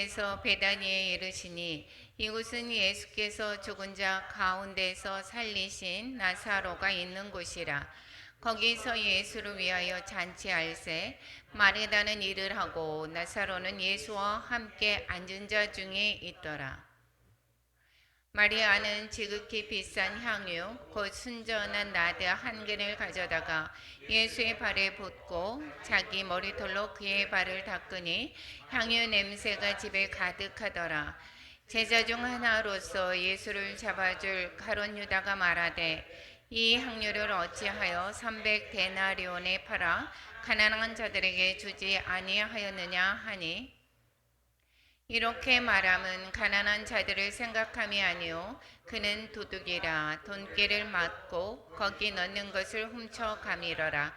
예수께서 베다니에 이르시니 이곳은 예수께서 죽은 자 가운데서 살리신 나사로가 있는 곳이라. 거기서 예수를 위하여 잔치할세 마르다는 일을 하고 나사로는 예수와 함께 앉은 자 중에 있더라. 마리아는 지극히 비싼 향유 곧 순전한 나드 한 근을 가져다가 예수의 발에 붓고 자기 머리털로 그의 발을 닦으니 향유 냄새가 집에 가득하더라. 제자 중 하나로서 예수를 잡아줄 가룟 유다가 말하되 이 향유를 어찌하여 300데나리온에 팔아 가난한 자들에게 주지 아니하였느냐 하니, 이렇게 말함은 가난한 자들을 생각함이 아니요 그는 도둑이라 돈깨를 맞고 거기 넣는 것을 훔쳐가미러라.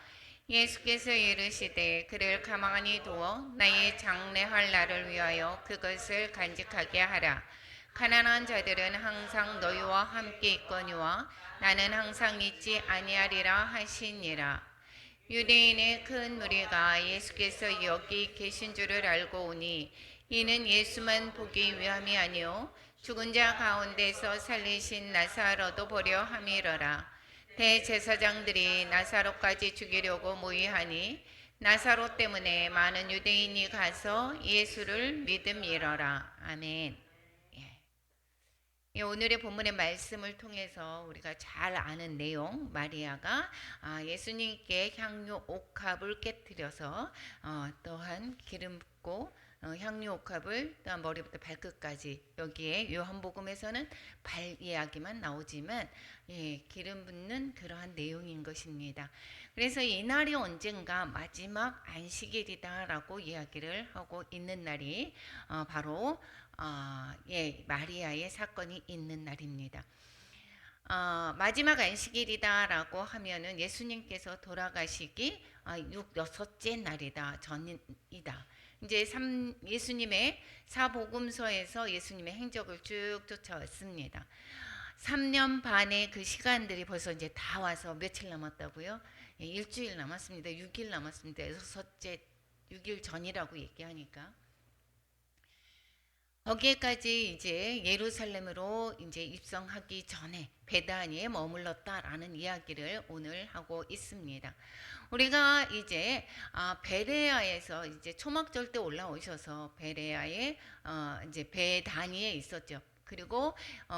예수께서 이르시되 그를 가만히 두어 나의 장례할 날을 위하여 그것을 간직하게 하라. 가난한 자들은 항상 너희와 함께 있거니와 나는 항상 있지 아니하리라 하시니라. 유대인의 큰 무리가 예수께서 여기 계신 줄을 알고 오니 이는 예수만 보기 위함이 아니요 죽은 자 가운데서 살리신 나사로도 보려 함이러라. 대제사장들이 나사로까지 죽이려고 모의하니 나사로 때문에 많은 유대인이 가서 예수를 믿음이러라. 아멘. 오늘의 본문의 말씀을 통해서 우리가 잘 아는 내용, 마리아가 예수님께 향유 옥합을 깨뜨려서 또한 기름 붓고 향유 옥합을 또한 머리부터 발끝까지, 여기에 요한복음에서는 발 이야기만 나오지만 기름 붓는 그러한 내용인 것입니다. 그래서 이날이 언젠가 마지막 안식일이다라고 이야기를 하고 있는 날이 바로 마리아의 사건이 있는 날입니다. 마지막 안식일이다라고 하면은 예수님께서 돌아가시기 여섯째 날이다, 전이다. 이제 예수님의 사복음서에서 예수님의 행적을 쭉 쫓아왔습니다. 3년 반의 그 시간들이 벌써 이제 다 와서 며칠 남았다고요? 일주일 남았습니다. 6일 남았습니다. 여섯째 6일 전이라고 얘기하니까. 거기에까지 이제 예루살렘으로 이제 입성하기 전에 베다니에 머물렀다라는 이야기를 오늘 하고 있습니다. 우리가 이제 베레아에서 이제 초막절 때 올라오셔서 베레아에 이제 베다니에 있었죠. 그리고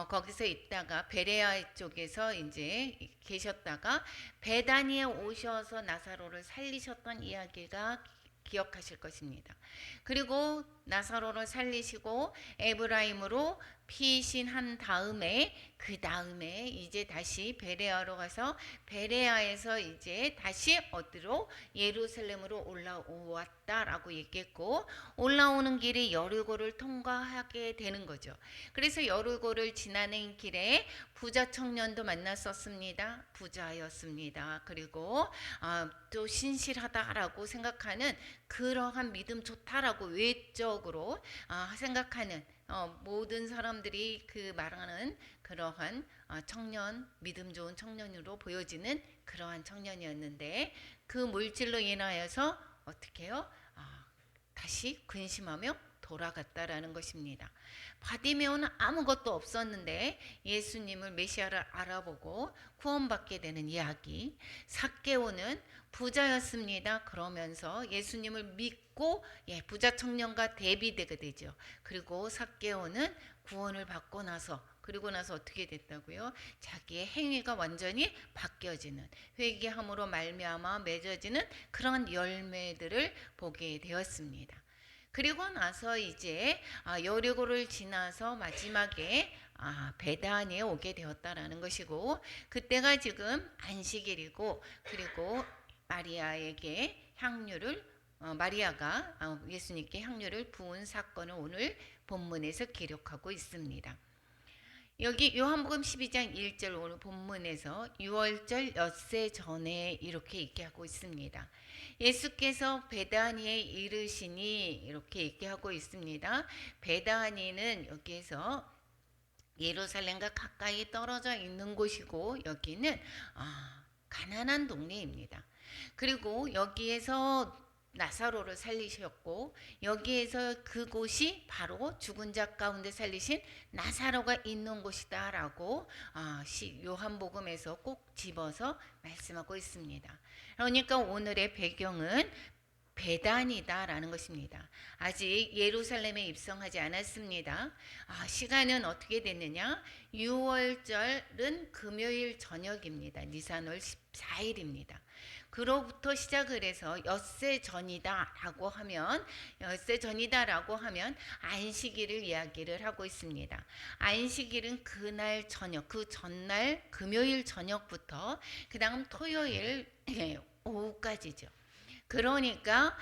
거기서 있다가 베레아 쪽에서 이제 계셨다가 베다니에 오셔서 나사로를 살리셨던 이야기가 기억하실 것입니다. 그리고 나사로를 살리시고 에브라임으로 피신한 다음에 그 다음에 이제 다시 베레아로 가서 베레아에서 이제 다시 어디로 예루살렘으로 올라왔다라고 얘기했고, 올라오는 길에 여리고를 통과하게 되는 거죠. 그래서 여리고를 지나는 길에 부자 청년도 만났었습니다. 부자였습니다. 그리고 또 신실하다라고 생각하는, 그러한 믿음 좋다라고 외적으로 생각하는 모든 사람들이 그 말하는 그러한 청년, 믿음 좋은 청년으로 보여지는 그러한 청년이었는데, 그 물질로 인하여서 어떻게 해요? 다시 근심하며 돌아갔다라는 것입니다. 바디메오는 아무것도 없었는데 예수님을 메시아를 알아보고 구원받게 되는 이야기. 삭개오는 부자였습니다. 그러면서 예수님을 믿고 부자 청년과 대비되게 되죠. 그리고 삭개오는 구원을 받고 나서, 그리고 나서 어떻게 됐다고요? 자기의 행위가 완전히 바뀌어지는, 회개함으로 말미암아 맺어지는 그런 열매들을 보게 되었습니다. 그리고 나서 이제 여리고를 지나서 마지막에 베다니에 오게 되었다라는 것이고, 그때가 지금 안식일이고, 그리고 마리아에게 마리아가 예수님께 향유를 부은 사건을 오늘 본문에서 기록하고 있습니다. 여기 요한복음 12장 1절 오늘 본문에서 6월절 엿새 전에 이렇게 얘기하고 있습니다. 예수께서 베다니에 이르시니 이렇게 얘기하고 있습니다. 베다니는 여기에서 예루살렘과 가까이 떨어져 있는 곳이고, 여기는 가난한 동네입니다. 그리고 여기에서 나사로를 살리셨고 여기에서 그곳이 바로 죽은 자 가운데 살리신 나사로가 있는 곳이다라고 요한복음에서 꼭 집어서 말씀하고 있습니다. 그러니까 오늘의 배경은 베단이다라는 것입니다. 아직 예루살렘에 입성하지 않았습니다. 시간은 어떻게 됐느냐? 6월절은 금요일 저녁입니다. 니산월 14일입니다. 그로부터 시작을 해서 엿새 전이다라고 하면 안식일을 이야기를 하고 있습니다. 안식일은 그날 저녁, 그 전날 금요일 저녁부터 그다음 토요일 오후까지죠. 그러니까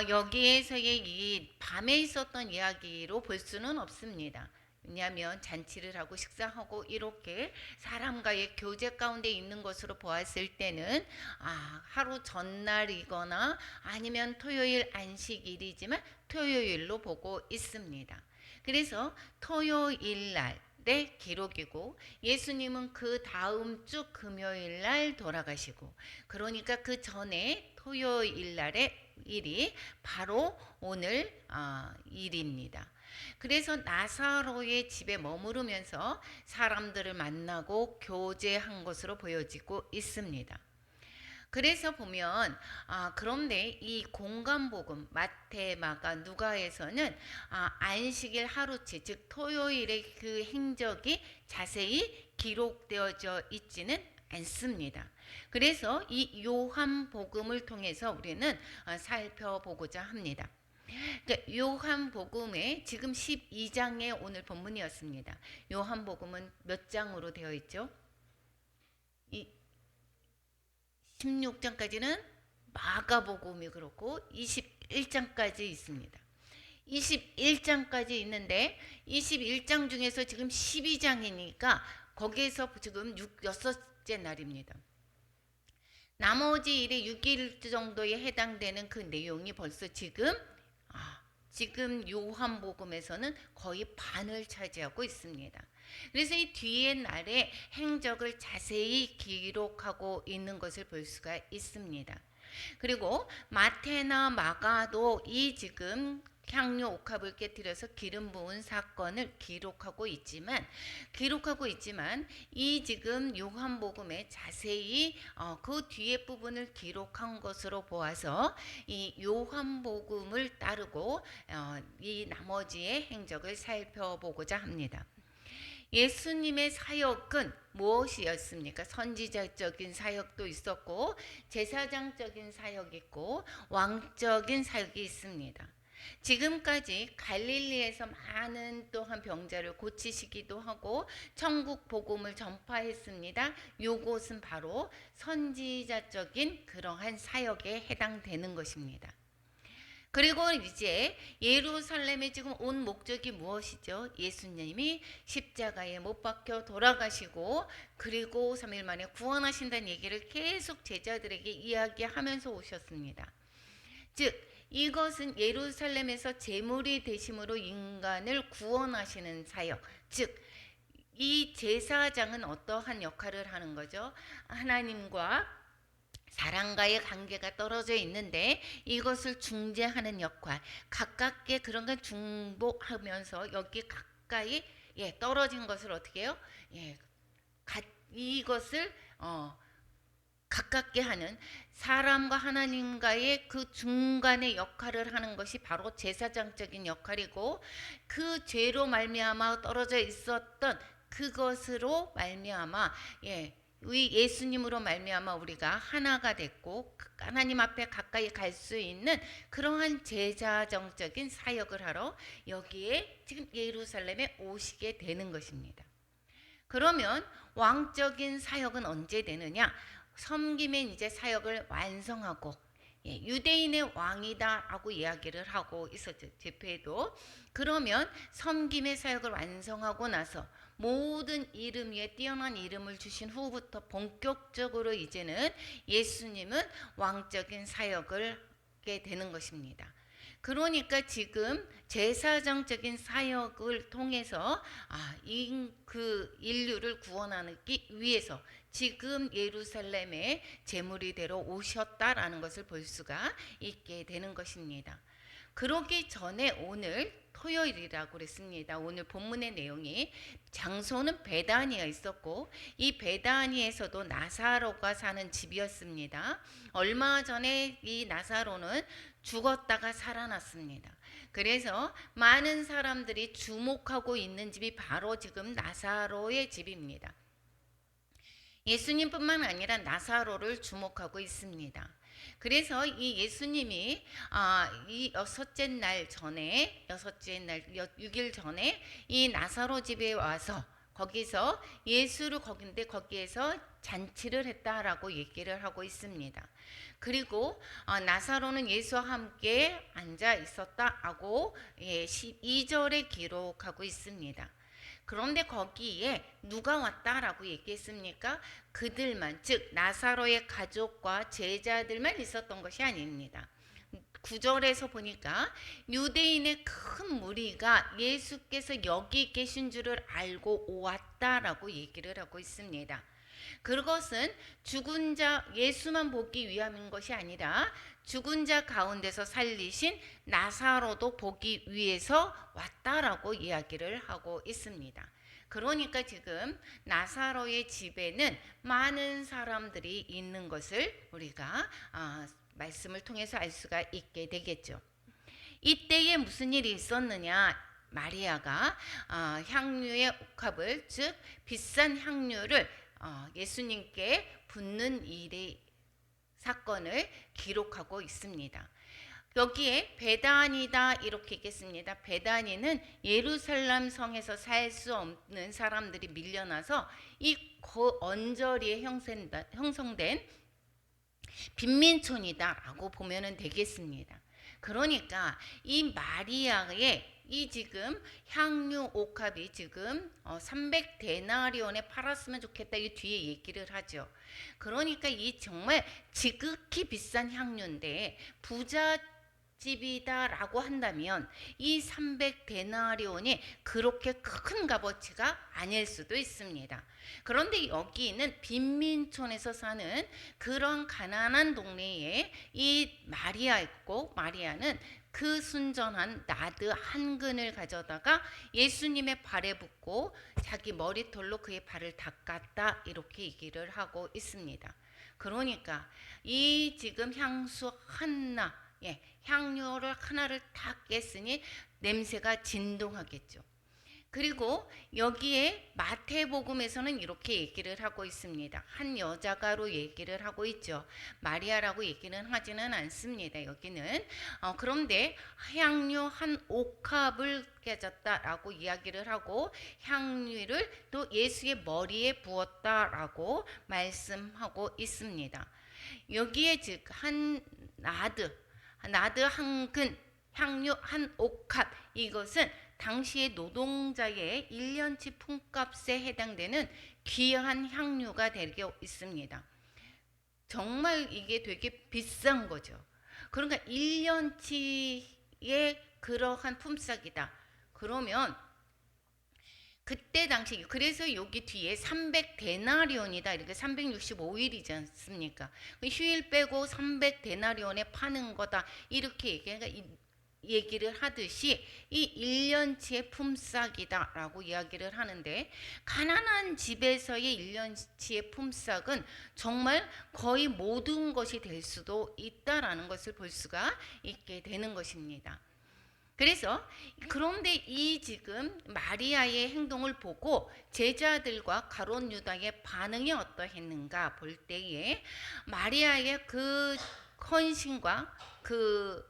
여기에서의 이 밤에 있었던 이야기로 볼 수는 없습니다. 왜냐하면 잔치를 하고 식사하고 이렇게 사람과의 교제 가운데 있는 것으로 보았을 때는 하루 전날이거나 아니면 토요일 안식일이지만 토요일로 보고 있습니다. 그래서 토요일 날의 기록이고 예수님은 그 다음 주 금요일 날 돌아가시고 그러니까 그 전에 토요일 날의 일이 바로 오늘 일입니다. 그래서 나사로의 집에 머무르면서 사람들을 만나고 교제한 것으로 보여지고 있습니다. 그래서 보면 그런데 이 공간복음 마태, 마가, 누가에서는 안식일 하루치 즉 토요일의 그 행적이 자세히 기록되어져 있지는 않습니다. 그래서 이 요한복음을 통해서 우리는 살펴보고자 합니다. 그러니까 요한복음에 지금 12장의 오늘 본문이었습니다. 요한복음은 몇 장으로 되어 있죠? 16장까지는 마가복음이 그렇고 21장까지 있습니다. 21장까지 있는데 21장 중에서 지금 12장이니까 거기에서 지금 6째 날입니다. 나머지 일에 6일 정도에 해당되는 그 내용이 벌써 지금 요한복음에서는 거의 반을 차지하고 있습니다. 그래서 이 뒤의 날의 행적을 자세히 기록하고 있는 것을 볼 수가 있습니다. 그리고 마태나 마가도 이 지금 향료 옥합을 깨뜨려서 기름 부은 사건을 기록하고 있지만 이 지금 요한복음에 자세히 그 뒤에 부분을 기록한 것으로 보아서 이 요한복음을 따르고 이 나머지의 행적을 살펴보고자 합니다. 예수님의 사역은 무엇이었습니까? 선지자적인 사역도 있었고 제사장적인 사역이 있고 왕적인 사역이 있습니다. 지금까지 갈릴리에서 많은 또한 병자를 고치시기도 하고 천국 복음을 전파했습니다. 요것은 바로 선지자적인 그러한 사역에 해당되는 것입니다. 그리고 이제 예루살렘에 지금 온 목적이 무엇이죠? 예수님이 십자가에 못 박혀 돌아가시고 그리고 3일 만에 구원하신다는 얘기를 계속 제자들에게 이야기하면서 오셨습니다. 즉 이것은 예루살렘에서 제물이 되심으로 인간을 구원하시는 사역, 즉 이 제사장은 어떠한 역할을 하는 거죠? 하나님과 사람과의 관계가 떨어져 있는데 이것을 중재하는 역할, 가깝게 그런 걸 중보하면서 여기 가까이 떨어진 것을 어떻게 해요? 이것을 가깝게 하는 사람과 하나님과의 그 중간의 역할을 하는 것이 바로 제사장적인 역할이고 그 죄로 말미암아 떨어져 있었던 그것으로 말미암아 예수님으로 말미암아 우리가 하나가 됐고 하나님 앞에 가까이 갈 수 있는 그러한 제사장적인 사역을 하러 여기에 지금 예루살렘에 오시게 되는 것입니다. 그러면 왕적인 사역은 언제 되느냐? 섬김의 이제 사역을 완성하고 유대인의 왕이다라고 이야기를 하고 있었죠. 제표에도. 그러면 섬김의 사역을 완성하고 나서 모든 이름 위에 뛰어난 이름을 주신 후부터 본격적으로 이제는 예수님은 왕적인 사역을 하게 되는 것입니다. 그러니까 지금 제사장적인 사역을 통해서 그 인류를 구원하기 위해서 지금 예루살렘에 제물이 되러 오셨다라는 것을 볼 수가 있게 되는 것입니다. 그러기 전에 오늘 토요일이라고 그랬습니다. 오늘 본문의 내용이 장소는 베다니가 있었고 이 베다니에서도 나사로가 사는 집이었습니다. 얼마 전에 이 나사로는 죽었다가 살아났습니다. 그래서 많은 사람들이 주목하고 있는 집이 바로 지금 나사로의 집입니다. 예수님뿐만 아니라 나사로를 주목하고 있습니다. 그래서 이 예수님이 이 여섯째 날 6일 전에 이 나사로 집에 와서 거기서 예수를 거기에서 잔치를 했다라고 얘기를 하고 있습니다. 그리고 나사로는 예수와 함께 앉아 있었다라고 12절에 기록하고 있습니다. 그런데 거기에 누가 왔다라고 얘기했습니까? 그들만, 즉 나사로의 가족과 제자들만 있었던 것이 아닙니다. 9절에서 보니까 유대인의 큰 무리가 예수께서 여기 계신 줄을 알고 왔다라고 얘기를 하고 있습니다. 그것은 죽은 자 예수만 보기 위함인 것이 아니라 죽은 자 가운데서 살리신 나사로도 보기 위해서 왔다라고 이야기를 하고 있습니다. 그러니까 지금 나사로의 집에는 많은 사람들이 있는 것을 우리가 말씀을 통해서 알 수가 있게 되겠죠. 이때에 무슨 일이 있었느냐? 마리아가 향유의 옥합을, 즉 비싼 향유를 예수님께 붓는 일의 사건을 기록하고 있습니다. 여기에 베다니다 이렇게 있겠습니다. 베다니는 예루살렘 성에서 살 수 없는 사람들이 밀려나서 이 언저리에 형성된 빈민촌이다라고 보면 되겠습니다. 그러니까 이 마리아의 이 지금 향유 옥합이 지금 300데나리온에 팔았으면 좋겠다 이 뒤에 얘기를 하죠. 그러니까 이 정말 지극히 비싼 향유인데 부자 집이다라고 한다면 이 300데나리온이 그렇게 큰 값어치가 아닐 수도 있습니다. 그런데 여기는 빈민촌에서 사는 그런 가난한 동네에 이 마리아 있고, 마리아는 그 순전한 나드 한 근을 가져다가 예수님의 발에 붓고 자기 머리털로 그의 발을 닦았다 이렇게 얘기를 하고 있습니다. 그러니까 이 지금 향수 하나, 향료를 하나를 다 깼으니 냄새가 진동하겠죠. 그리고 여기에 마태복음에서는 이렇게 얘기를 하고 있습니다. 한 여자가로 얘기를 하고 있죠. 마리아라고 얘기는 하지는 않습니다. 여기는 그런데 향유 한 옥합을 깨졌다라고 이야기를 하고 향유를 또 예수의 머리에 부었다라고 말씀하고 있습니다. 여기에 즉 한 나드 한 근, 향유 한 옥합, 이것은 당시의 노동자의 1년치 품값에 해당되는 귀한 향유가 되고 있습니다. 정말 이게 되게 비싼 거죠. 그러니까 1년치의 그러한 품삯이다. 그러면 그때 당시, 그래서 여기 뒤에 300데나리온이다 이렇게 365일이지 않습니까? 휴일 빼고 300데나리온에 파는 거다 이렇게 얘기를 하듯이 이 1년치의 품삯이다라고 이야기를 하는데, 가난한 집에서의 1년치의 품삯은 정말 거의 모든 것이 될 수도 있다라는 것을 볼 수가 있게 되는 것입니다. 그래서 그런데 이 지금 마리아의 행동을 보고 제자들과 가룟 유다의 반응이 어떠했는가 볼 때에 마리아의 그 헌신과 그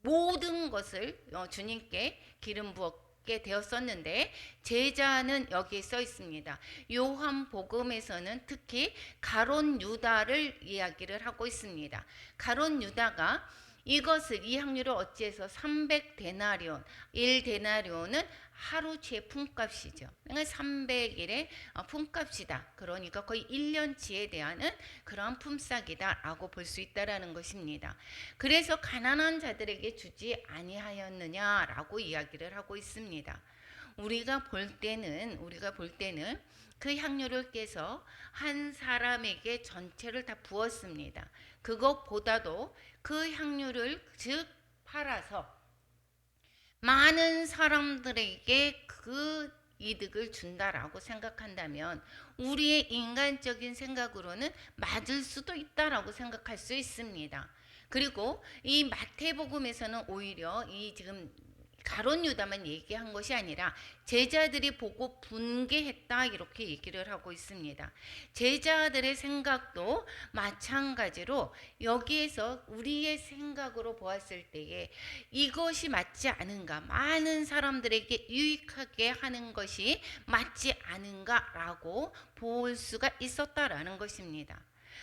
모든 것을 주님께 기름 부었게 되었었는데, 제자는 여기에 써 있습니다. 요한복음에서는 특히 가룟 유다를 이야기를 하고 있습니다. 가룟 유다가 이것을 이 향유를 어찌해서 300데나리온, 1데나리온은 하루치의 품값이죠. 그러니까 300일의 품값이다. 그러니까 거의 1년치에 대한 그런 품삯이다라고 볼 수 있다라는 것입니다. 그래서 가난한 자들에게 주지 아니하였느냐라고 이야기를 하고 있습니다. 우리가 볼 때는 그 향유를 깨서 한 사람에게 전체를 다 부었습니다. 그것보다도 그 향유를 즉 팔아서 많은 사람들에게 그 이득을 준다라고 생각한다면 우리의 인간적인 생각으로는 맞을 수도 있다라고 생각할 수 있습니다. 그리고 이 마태복음에서는 오히려 이 지금 가룟 유다만 얘기한 것이 아니라 제자들이 보고 분개했다 이렇게 얘기를 하고 있습니다. 제자들의 생각도 마찬가지로 여기에서 우리의 생각으로 보았을 때에 이것이 맞지 않은가, 많은 사람들에게 유익하게 하는 것이 맞지 않은가라고 볼 수가 있었다라는 것입니다.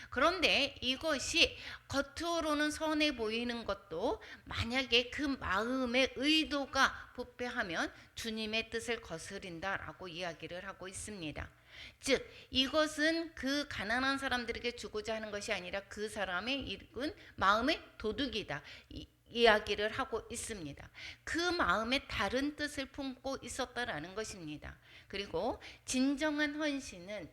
그런데 이것이 겉으로는 선해 보이는 것도 만약에 그 마음의 의도가 부패하면 주님의 뜻을 거스린다라고 이야기를 하고 있습니다. 즉 이것은 그 가난한 사람들에게 주고자 하는 것이 아니라 그 사람의 이익은 마음의 도둑이다. 이야기를 하고 있습니다. 그 마음에 다른 뜻을 품고 있었다라는 것입니다. 그리고 진정한 헌신은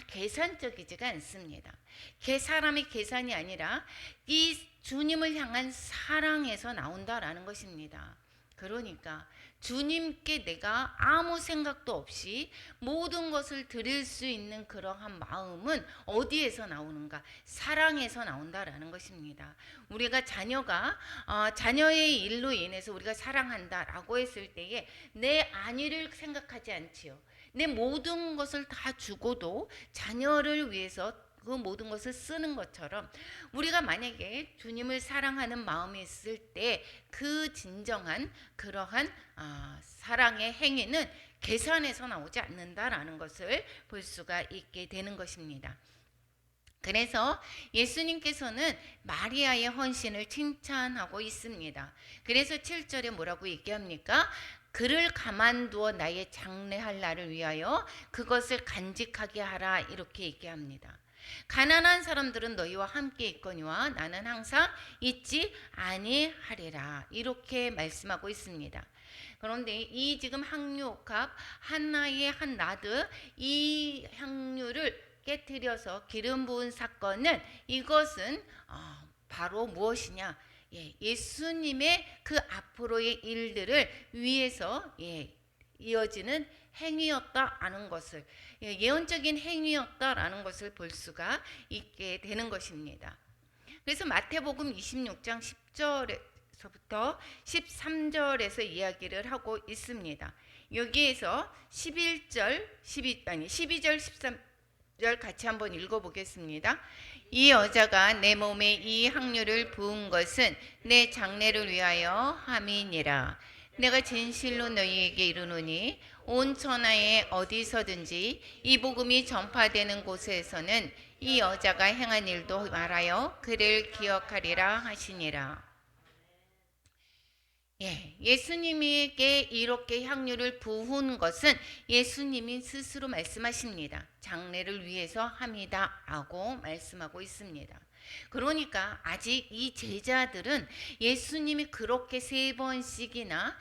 계산적이지가 않습니다. 사람의 계산이 아니라 이 주님을 향한 사랑에서 나온다라는 것입니다. 그러니까 주님께 내가 아무 생각도 없이 모든 것을 드릴 수 있는 그러한 마음은 어디에서 나오는가? 사랑에서 나온다라는 것입니다. 우리가 자녀의 일로 인해서 우리가 사랑한다라고 했을 때에 내 안위를 생각하지 않지요. 내 모든 것을 다 주고도 자녀를 위해서 그 모든 것을 쓰는 것처럼 우리가 만약에 주님을 사랑하는 마음이 있을 때 그 진정한 그러한 사랑의 행위는 계산에서 나오지 않는다라는 것을 볼 수가 있게 되는 것입니다. 그래서 예수님께서는 마리아의 헌신을 칭찬하고 있습니다. 그래서 7절에 뭐라고 얘기합니까? 그를 가만두어 나의 장래할 날을 위하여 그것을 간직하게 하라 이렇게 얘기합니다. 가난한 사람들은 너희와 함께 있거니와 나는 항상 있지 아니하리라 이렇게 말씀하고 있습니다. 그런데 이 지금 향유옥합 하나의 한 나드 이 향유를 깨뜨려서 기름 부은 사건은 이것은 바로 무엇이냐? 예수님의 그 앞으로의 일들을 위해서 이어지는 행위였다라는 것을 예언적인 행위였다라는 것을 볼 수가 있게 되는 것입니다. 그래서 마태복음 26장 10절에서부터 13절에서 이야기를 하고 있습니다. 여기에서 12절 13절 같이 한번 읽어보겠습니다. 이 여자가 내 몸에 이 향유를 부은 것은 내 장래를 위하여 함이니라. 내가 진실로 너희에게 이르노니 온 천하에 어디서든지 이 복음이 전파되는 곳에서는 이 여자가 행한 일도 말하여 그를 기억하리라 하시니라. 예수님에게 이렇게 향유를 부은 것은 예수님이 스스로 말씀하십니다. 장래를 위해서 함이다 라고 말씀하고 있습니다. 그러니까 아직 이 제자들은 예수님이 그렇게 3번씩이나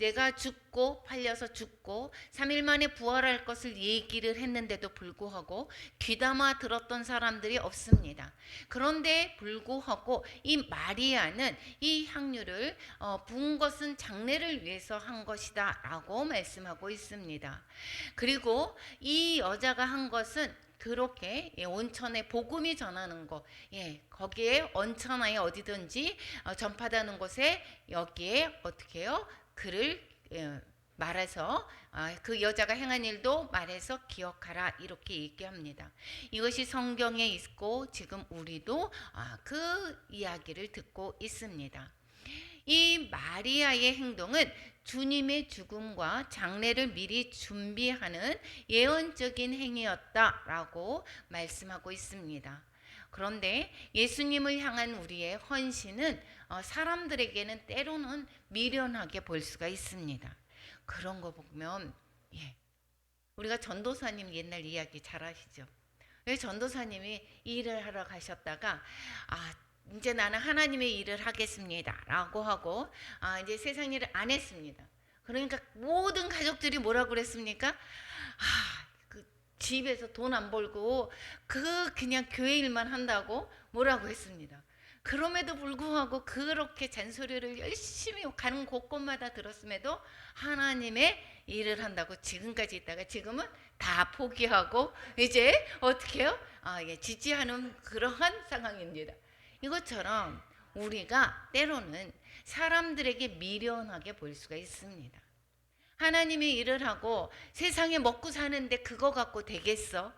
내가 죽고 팔려서 죽고 3일 만에 부활할 것을 얘기를 했는데도 불구하고 귀담아 들었던 사람들이 없습니다. 그런데 불구하고 이 마리아는 이 향유를 부은 것은 장래를 위해서 한 것이다 라고 말씀하고 있습니다. 그리고 이 여자가 한 것은 그렇게 온천에 복음이 전하는 것, 거기에 온천하에 어디든지 전파되는 곳에 여기에 어떻게 해요? 그를 말해서 그 여자가 행한 일도 말해서 기억하라 이렇게 얘기합니다. 이것이 성경에 있고 지금 우리도 그 이야기를 듣고 있습니다. 이 마리아의 행동은 주님의 죽음과 장례를 미리 준비하는 예언적인 행위였다라고 말씀하고 있습니다. 그런데 예수님을 향한 우리의 헌신은 사람들에게는 때로는 미련하게 볼 수가 있습니다. 그런 거 보면 우리가 전도사님 옛날 이야기 잘 아시죠? 전도사님이 일을 하러 가셨다가 이제 나는 하나님의 일을 하겠습니다 라고 하고 이제 세상 일을 안 했습니다. 그러니까 모든 가족들이 뭐라고 그랬습니까? 그 집에서 돈 안 벌고 그냥 교회 일만 한다고 뭐라고 했습니다. 그럼에도 불구하고 그렇게 잔소리를 열심히 가는 곳곳마다 들었음에도 하나님의 일을 한다고 지금까지 있다가 지금은 다 포기하고 이제 어떻게 해요? 지지하는 그러한 상황입니다. 이것처럼 우리가 때로는 사람들에게 미련하게 볼 수가 있습니다. 하나님의 일을 하고 세상에 먹고 사는데 그거 갖고 되겠어?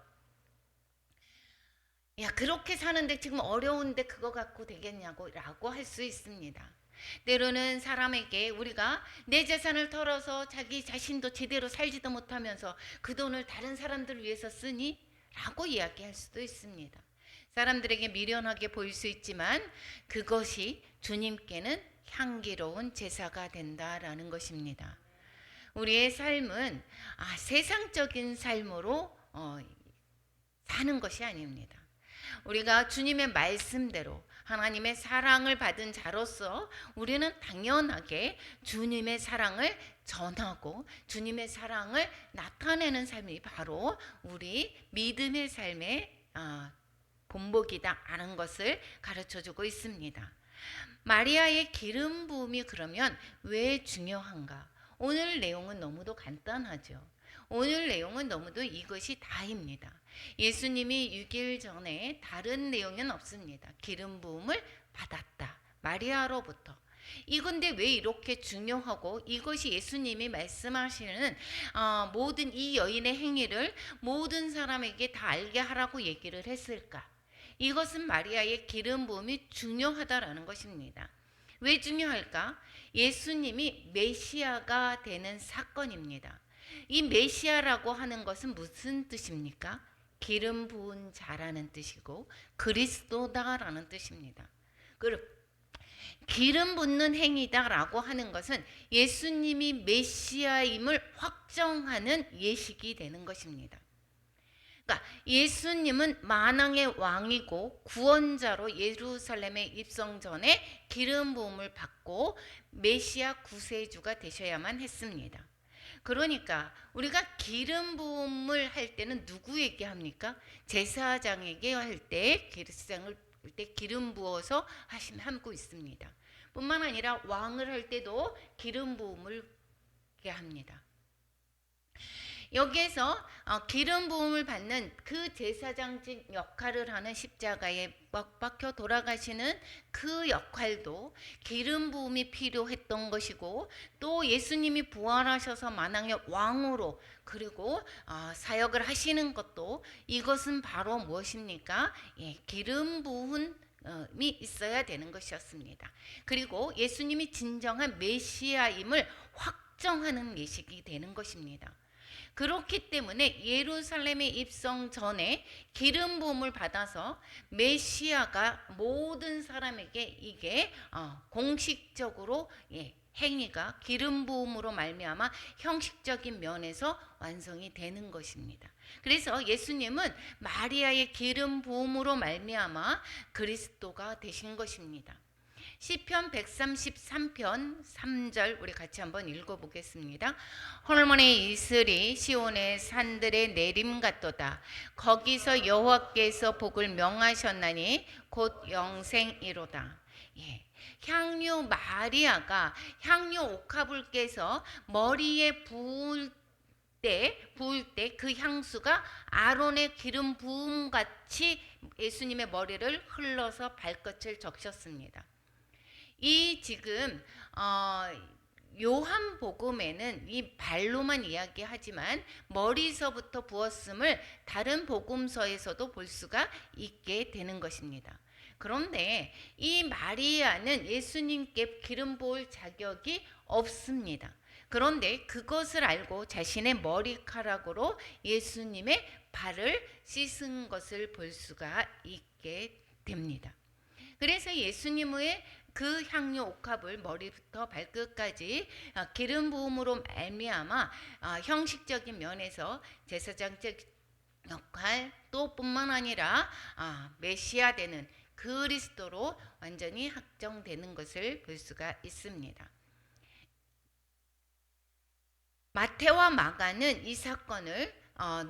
그렇게 사는데 지금 어려운데 그거 갖고 되겠냐고 라고 할 수 있습니다. 때로는 사람에게 우리가 내 재산을 털어서 자기 자신도 제대로 살지도 못하면서 그 돈을 다른 사람들을 위해서 쓰니? 라고 이야기할 수도 있습니다. 사람들에게 미련하게 보일 수 있지만 그것이 주님께는 향기로운 제사가 된다라는 것입니다. 우리의 삶은 세상적인 삶으로 사는 것이 아닙니다. 우리가 주님의 말씀대로 하나님의 사랑을 받은 자로서 우리는 당연하게 주님의 사랑을 전하고 주님의 사랑을 나타내는 삶이 바로 우리 믿음의 삶의 본보기다라는 것을 가르쳐주고 있습니다. 마리아의 기름 부음이 그러면 왜 중요한가? 오늘 내용은 너무도 간단하죠. 오늘 내용은 너무도 이것이 다입니다. 예수님이 6일 전에 다른 내용은 없습니다. 기름 부음을 받았다. 마리아로부터. 이건데 왜 이렇게 중요하고 이것이 예수님이 말씀하시는 모든 이 여인의 행위를 모든 사람에게 다 알게 하라고 얘기를 했을까? 이것은 마리아의 기름 부음이 중요하다라는 것입니다. 왜 중요할까? 예수님이 메시아가 되는 사건입니다. 이 메시아라고 하는 것은 무슨 뜻입니까? 기름 부은 자라는 뜻이고 그리스도다라는 뜻입니다. 기름 붓는 행위다라고 하는 것은 예수님이 메시아임을 확정하는 예식이 되는 것입니다. 그러니까 예수님은 만왕의 왕이고 구원자로 예루살렘에 입성 전에 기름 부음을 받고 메시아 구세주가 되셔야만 했습니다. 그러니까 우리가 기름 부음을 할 때는 누구에게 합니까? 제사장에게 할 때 기름 부어서 하고 있습니다. 뿐만 아니라 왕을 할 때도 기름 부음을 합니다. 여기에서 기름 부음을 받는 그 제사장직 역할을 하는 십자가에 막 박혀 돌아가시는 그 역할도 기름 부음이 필요했던 것이고 또 예수님이 부활하셔서 만왕의 왕으로 그리고 사역을 하시는 것도 이것은 바로 무엇입니까? 기름 부음이 있어야 되는 것이었습니다. 그리고 예수님이 진정한 메시아임을 확정하는 예식이 되는 것입니다. 그렇기 때문에 예루살렘에 입성 전에 기름 부음을 받아서 메시아가 모든 사람에게 이게 공식적으로 행위가 기름 부음으로 말미암아 형식적인 면에서 완성이 되는 것입니다. 그래서 예수님은 마리아의 기름 부음으로 말미암아 그리스도가 되신 것입니다. 시편 133편 3절 우리 같이 한번 읽어보겠습니다. 홀몬의 이슬이 시온의 산들에 내림 같도다. 거기서 여호와께서 복을 명하셨나니 곧 영생이로다. 향유 마리아가 향유 옥합을께서 머리에 부을 때 그 향수가 아론의 기름 부음 같이 예수님의 머리를 흘러서 발끝을 적셨습니다. 이 지금 요한복음에는 이 발로만 이야기하지만 머리서부터 부었음을 다른 복음서에서도 볼 수가 있게 되는 것입니다. 그런데 이 마리아는 예수님께 기름 부을 자격이 없습니다. 그런데 그것을 알고 자신의 머리카락으로 예수님의 발을 씻은 것을 볼 수가 있게 됩니다. 그래서 예수님의 그 향유 옥합을 머리부터 발끝까지 기름 부음으로 말미암아 형식적인 면에서 제사장적 역할 또 뿐만 아니라 메시아 되는 그리스도로 완전히 확정되는 것을 볼 수가 있습니다. 마태와 마가는 이 사건을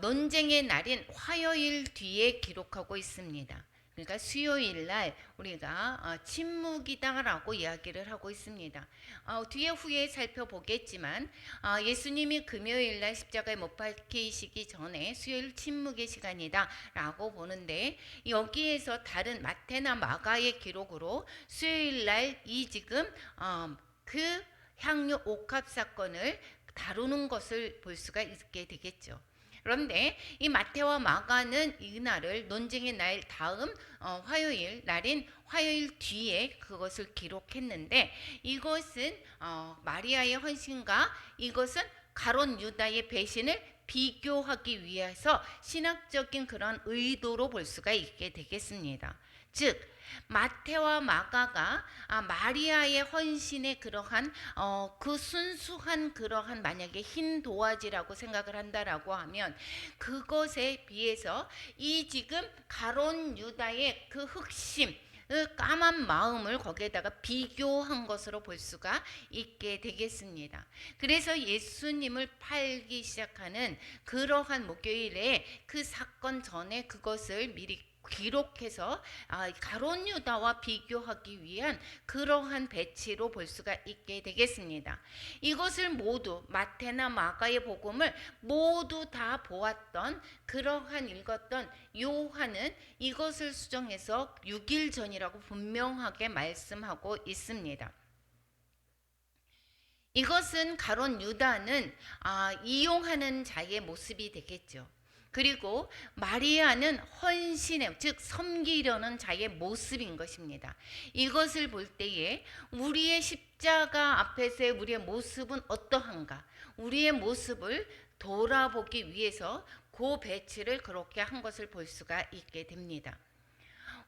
논쟁의 날인 화요일 뒤에 기록하고 있습니다. 그러니까 수요일 날 우리가 침묵이다라고 이야기를 하고 있습니다. 뒤에 후에 살펴보겠지만 예수님이 금요일 날 십자가에 못 박히시기 전에 수요일 침묵의 시간이다라고 보는데, 여기에서 다른 마태나 마가의 기록으로 수요일 날 이 지금 그 향유 옥합 사건을 다루는 것을 볼 수가 있게 되겠죠. 그런데 이 마태와 마가는 이날을 논쟁의 날 다음 화요일 날인 화요일 뒤에 그것을 기록했는데, 이것은 마리아의 헌신과 이것은 가룟 유다의 배신을 비교하기 위해서 신학적인 그런 의도로 볼 수가 있게 되겠습니다. 즉 마태와 마가가 마리아의 헌신의 그러한 그 순수한 그러한 만약에 흰 도화지라고 생각을 한다라고 하면, 그것에 비해서 이 지금 가룟 유다의 그 흑심 까만 마음을 거기에다가 비교한 것으로 볼 수가 있게 되겠습니다. 그래서 예수님을 팔기 시작하는 그러한 목요일에 그 사건 전에 그것을 미리 기록해서 가룟 유다와 비교하기 위한 그러한 배치로 볼 수가 있게 되겠습니다. 이것을 모두 마태나 마가의 복음을 모두 다 보았던 그러한 읽었던 요한은 이것을 수정해서 6일 전이라고 분명하게 말씀하고 있습니다. 이것은 가룟 유다는 이용하는 자의 모습이 되겠죠. 그리고 마리아는 헌신의, 즉 섬기려는 자의 모습인 것입니다. 이것을 볼 때에 우리의 십자가 앞에서의 우리의 모습은 어떠한가, 우리의 모습을 돌아보기 위해서 그 배치를 그렇게 한 것을 볼 수가 있게 됩니다.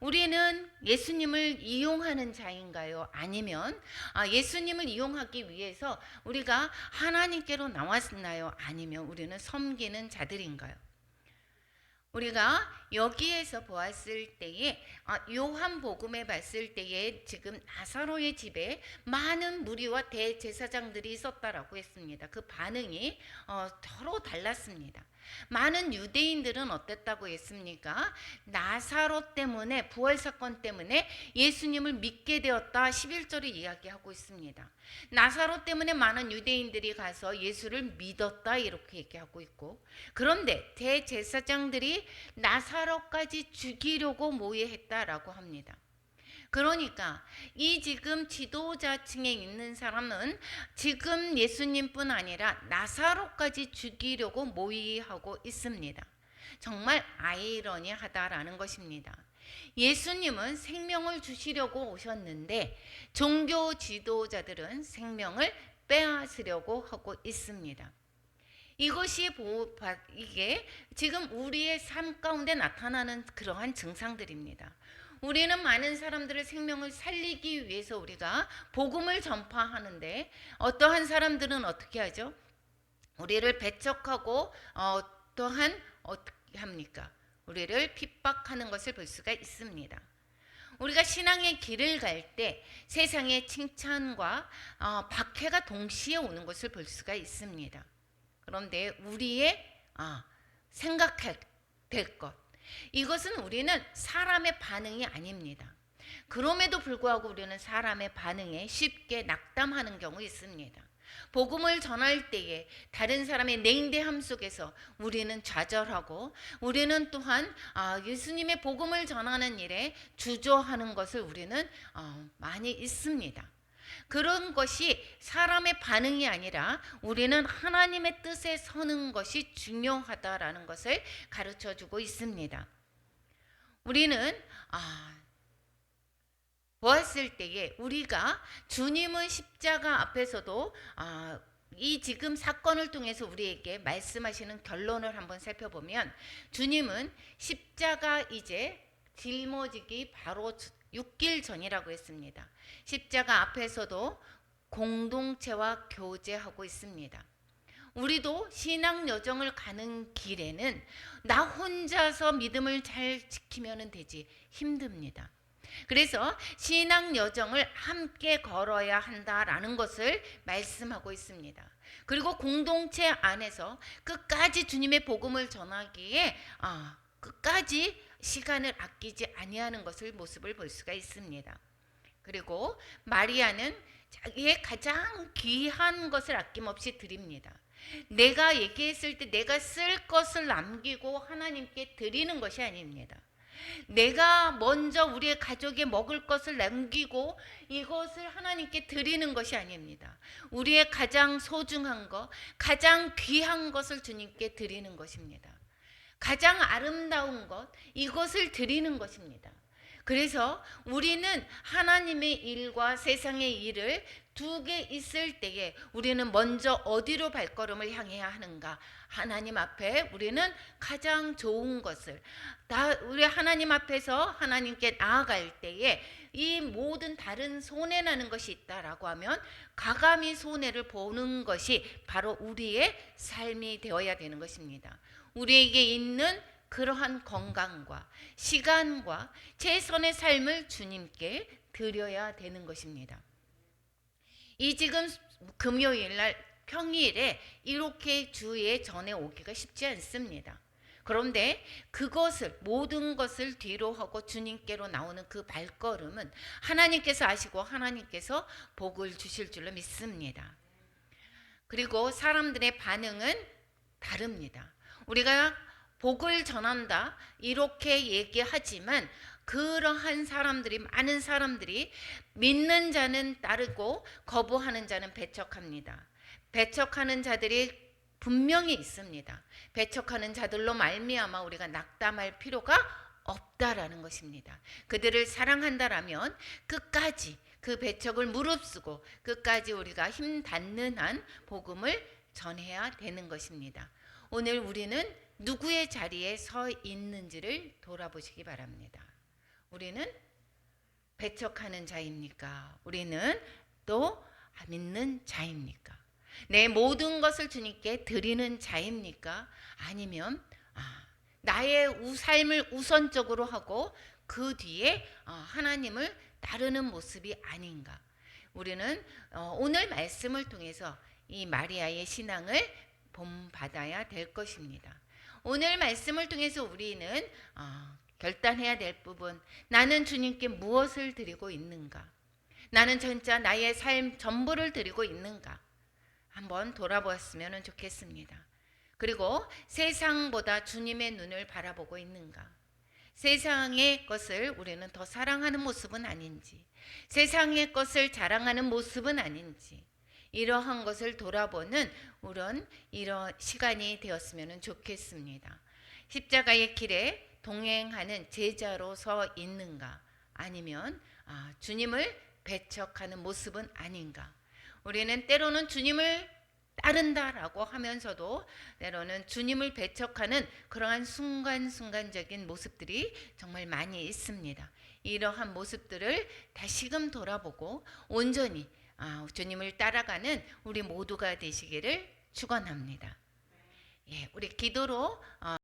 우리는 예수님을 이용하는 자인가요? 아니면 예수님을 이용하기 위해서 우리가 하나님께로 나왔나요? 아니면 우리는 섬기는 자들인가요? 우리가 여기에서 보았을 때에 요한복음에 봤을 때에 지금 나사로의 집에 많은 무리와 대제사장들이 있었다라고 했습니다. 그 반응이 서로 달랐습니다. 많은 유대인들은 어땠다고 했습니까? 나사로 때문에, 부활 사건 때문에 예수님을 믿게 되었다 11절에 이야기하고 있습니다. 나사로 때문에 많은 유대인들이 가서 예수를 믿었다 이렇게 얘기하고 있고, 그런데 대제사장들이 나사로까지 죽이려고 모의했다라고 합니다. 그러니까 이 지금 지도자층에 있는 사람은 지금 예수님뿐 아니라 나사로까지 죽이려고 모의하고 있습니다. 정말 아이러니하다라는 것입니다. 예수님은 생명을 주시려고 오셨는데 종교 지도자들은 생명을 빼앗으려고 하고 있습니다. 이게 지금 우리의 삶 가운데 나타나는 그러한 증상들입니다. 우리는 많은 사람들의 생명을 살리기 위해서 우리가 복음을 전파하는데, 어떠한 사람들은 어떻게 하죠? 우리를 배척하고 또한 어떻게 합니까? 우리를 핍박하는 것을 볼 수가 있습니다. 우리가 신앙의 길을 갈 때 세상의 칭찬과 박해가 동시에 오는 것을 볼 수가 있습니다. 그런데 우리의 생각할 될 것, 이것은 우리는 사람의 반응이 아닙니다. 그럼에도 불구하고 우리는 사람의 반응에 쉽게 낙담하는 경우 있습니다. 복음을 전할 때에 다른 사람의 냉대함 속에서 우리는 좌절하고, 우리는 또한 예수님의 복음을 전하는 일에 주저하는 것을 우리는 많이 있습니다. 그런 것이 사람의 반응이 아니라 우리는 하나님의 뜻에 서는 것이 중요하다라는 것을 가르쳐주고 있습니다. 우리는 보았을 때에 우리가 주님은 십자가 앞에서도 이 지금 사건을 통해서 우리에게 말씀하시는 결론을 한번 살펴보면, 주님은 십자가 이제 짊어지기 바로 6일 전이라고 했습니다. 십자가 앞에서도 공동체와 교제하고 있습니다. 우리도 신앙 여정을 가는 길에는 나 혼자서 믿음을 잘 지키면 되지 힘듭니다. 그래서 신앙 여정을 함께 걸어야 한다라는 것을 말씀하고 있습니다. 그리고 공동체 안에서 끝까지 주님의 복음을 전하기에 끝까지 시간을 아끼지 아니하는 것을 모습을 볼 수가 있습니다. 그리고 마리아는 자기의 가장 귀한 것을 아낌없이 드립니다. 내가 얘기했을 때 내가 쓸 것을 남기고 하나님께 드리는 것이 아닙니다. 내가 먼저 우리의 가족에 먹을 것을 남기고 이것을 하나님께 드리는 것이 아닙니다. 우리의 가장 소중한 것, 가장 귀한 것을 주님께 드리는 것입니다. 가장 아름다운 것, 이것을 드리는 것입니다. 그래서 우리는 하나님의 일과 세상의 일을 두 개 있을 때에 우리는 먼저 어디로 발걸음을 향해야 하는가? 하나님 앞에 우리는 가장 좋은 것을 우리 하나님 앞에서 하나님께 나아갈 때에 이 모든 다른 손해나는 것이 있다라고 하면 가감히 손해를 보는 것이 바로 우리의 삶이 되어야 되는 것입니다. 우리에게 있는 그러한 건강과 시간과 최선의 삶을 주님께 드려야 되는 것입니다. 이 지금 금요일 날 평일에 이렇게 주에 전에 오기가 쉽지 않습니다. 그런데 그것을 모든 것을 뒤로 하고 주님께로 나오는 그 발걸음은 하나님께서 아시고 하나님께서 복을 주실 줄로 믿습니다. 그리고 사람들의 반응은 다릅니다. 우리가 복을 전한다 이렇게 얘기하지만 그러한 사람들이 많은 사람들이 믿는 자는 따르고 거부하는 자는 배척합니다. 배척하는 자들이 분명히 있습니다. 배척하는 자들로 말미암아 우리가 낙담할 필요가 없다라는 것입니다. 그들을 사랑한다라면 끝까지 그 배척을 무릅쓰고 끝까지 우리가 힘 닿는 한 복음을 전해야 되는 것입니다. 오늘 우리는 누구의 자리에 서 있는지를 돌아보시기 바랍니다. 우리는 배척하는 자입니까? 우리는 또 믿는 자입니까? 내 모든 것을 주님께 드리는 자입니까? 아니면 나의 삶을 우선적으로 하고 그 뒤에 하나님을 따르는 모습이 아닌가? 우리는 오늘 말씀을 통해서 이 마리아의 신앙을 본받아야 될 것입니다. 오늘 말씀을 통해서 우리는 결단해야 될 부분, 나는 주님께 무엇을 드리고 있는가? 나는 진짜 나의 삶 전부를 드리고 있는가? 한번 돌아보았으면 좋겠습니다. 그리고 세상보다 주님의 눈을 바라보고 있는가? 세상의 것을 우리는 더 사랑하는 모습은 아닌지, 세상의 것을 자랑하는 모습은 아닌지, 이러한 것을 돌아보는 이런 시간이 되었으면 좋겠습니다. 십자가의 길에 동행하는 제자로 서 있는가? 아니면 주님을 배척하는 모습은 아닌가? 우리는 때로는 주님을 따른다라고 하면서도 때로는 주님을 배척하는 그러한 순간순간적인 모습들이 정말 많이 있습니다. 이러한 모습들을 다시금 돌아보고 온전히 주님을 따라가는 우리 모두가 되시기를 축원합니다. 우리 기도로